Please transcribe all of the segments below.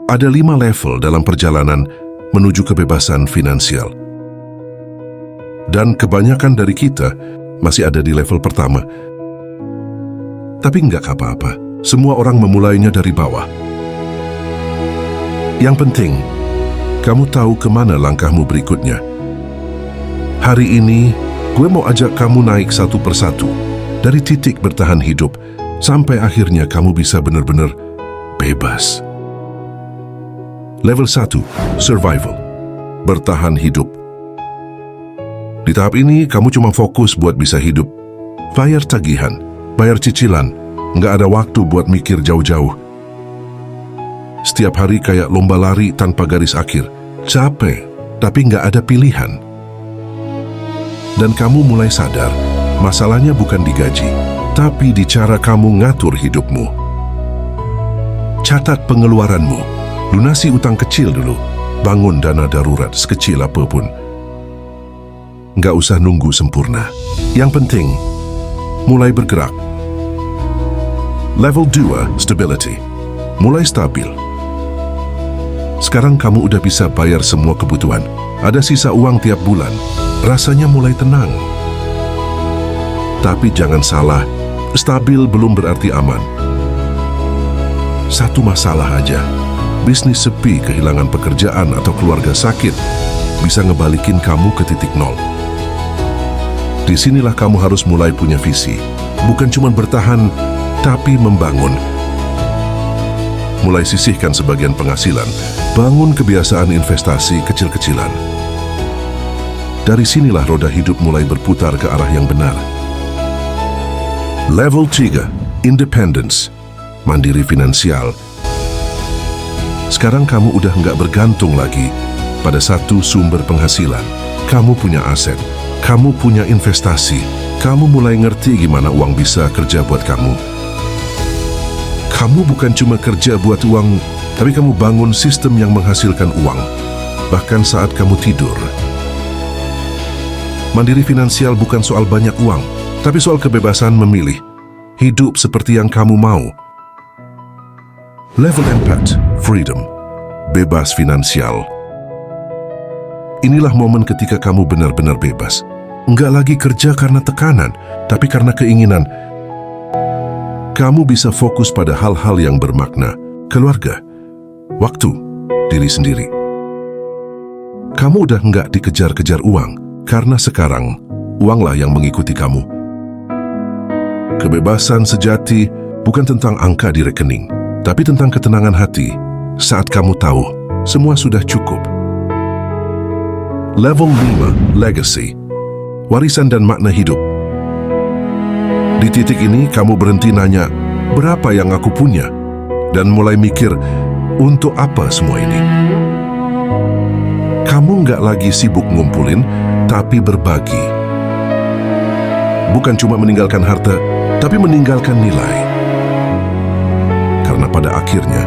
Ada 5 level dalam perjalanan menuju kebebasan finansial. Dan kebanyakan dari kita masih ada di level pertama. Tapi nggak apa-apa, semua orang memulainya dari bawah. Yang penting, kamu tahu kemana langkahmu berikutnya. Hari ini, gue mau ajak kamu naik satu persatu, dari titik bertahan hidup, sampai akhirnya kamu bisa benar-benar bebas. Level 1, survival, bertahan hidup. Di tahap ini, kamu cuma fokus buat bisa hidup. Bayar tagihan, bayar cicilan, nggak ada waktu buat mikir jauh-jauh. Setiap hari kayak lomba lari tanpa garis akhir. Capek, tapi nggak ada pilihan. Dan kamu mulai sadar, masalahnya bukan di gaji, tapi di cara kamu ngatur hidupmu. Catat pengeluaranmu, lunasi utang kecil dulu, bangun dana darurat sekecil apapun. Nggak usah nunggu sempurna. Yang penting, mulai bergerak. Level 2, stability. Mulai stabil. Sekarang kamu udah bisa bayar semua kebutuhan. Ada sisa uang tiap bulan. Rasanya mulai tenang. Tapi jangan salah, stabil belum berarti aman. Satu masalah aja. Bisnis sepi, kehilangan pekerjaan, atau keluarga sakit bisa ngebalikin kamu ke titik nol. Disinilah kamu harus mulai punya visi. Bukan cuma bertahan, tapi membangun. Mulai sisihkan sebagian penghasilan, bangun kebiasaan investasi kecil-kecilan. Dari sinilah roda hidup mulai berputar ke arah yang benar. Level 3, independence, mandiri finansial. Sekarang kamu udah nggak bergantung lagi pada satu sumber penghasilan. Kamu punya aset, kamu punya investasi, kamu mulai ngerti gimana uang bisa kerja buat kamu. Kamu bukan cuma kerja buat uang, tapi kamu bangun sistem yang menghasilkan uang, bahkan saat kamu tidur. Mandiri finansial bukan soal banyak uang, tapi soal kebebasan memilih hidup seperti yang kamu mau. Level 4, freedom, bebas finansial. Inilah momen ketika kamu benar-benar bebas. Enggak lagi kerja karena tekanan, tapi karena keinginan. Kamu bisa fokus pada hal-hal yang bermakna, keluarga, waktu, diri sendiri. Kamu udah enggak dikejar-kejar uang, karena sekarang uanglah yang mengikuti kamu. Kebebasan sejati bukan tentang angka di rekening, tapi tentang ketenangan hati saat kamu tahu semua sudah cukup. Level 5, legacy, warisan dan makna hidup. Di titik ini, kamu berhenti nanya, berapa yang aku punya? Dan mulai mikir, untuk apa semua ini? Kamu nggak lagi sibuk ngumpulin, tapi berbagi. Bukan cuma meninggalkan harta, tapi meninggalkan nilai. Karena pada akhirnya,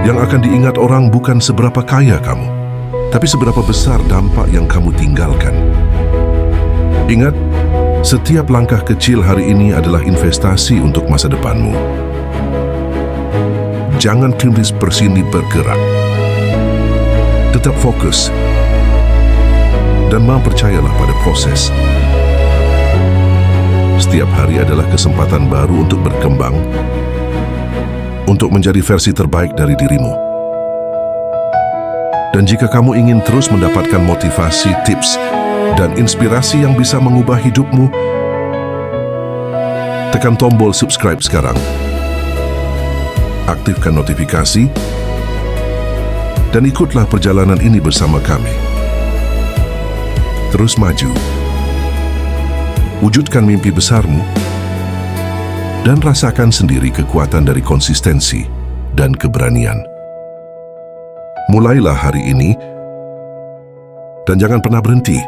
yang akan diingat orang bukan seberapa kaya kamu, tapi seberapa besar dampak yang kamu tinggalkan. Ingat, setiap langkah kecil hari ini adalah investasi untuk masa depanmu. Jangan tulis bersini bergerak. Tetap fokus. Dan mau percayalah pada proses. Setiap hari adalah kesempatan baru untuk berkembang, untuk menjadi versi terbaik dari dirimu. Dan jika kamu ingin terus mendapatkan motivasi, tips, dan inspirasi yang bisa mengubah hidupmu, tekan tombol subscribe sekarang. Aktifkan notifikasi, dan ikutlah perjalanan ini bersama kami. Terus maju. Wujudkan mimpi besarmu, dan rasakan sendiri kekuatan dari konsistensi dan keberanian. Mulailah hari ini, dan jangan pernah berhenti.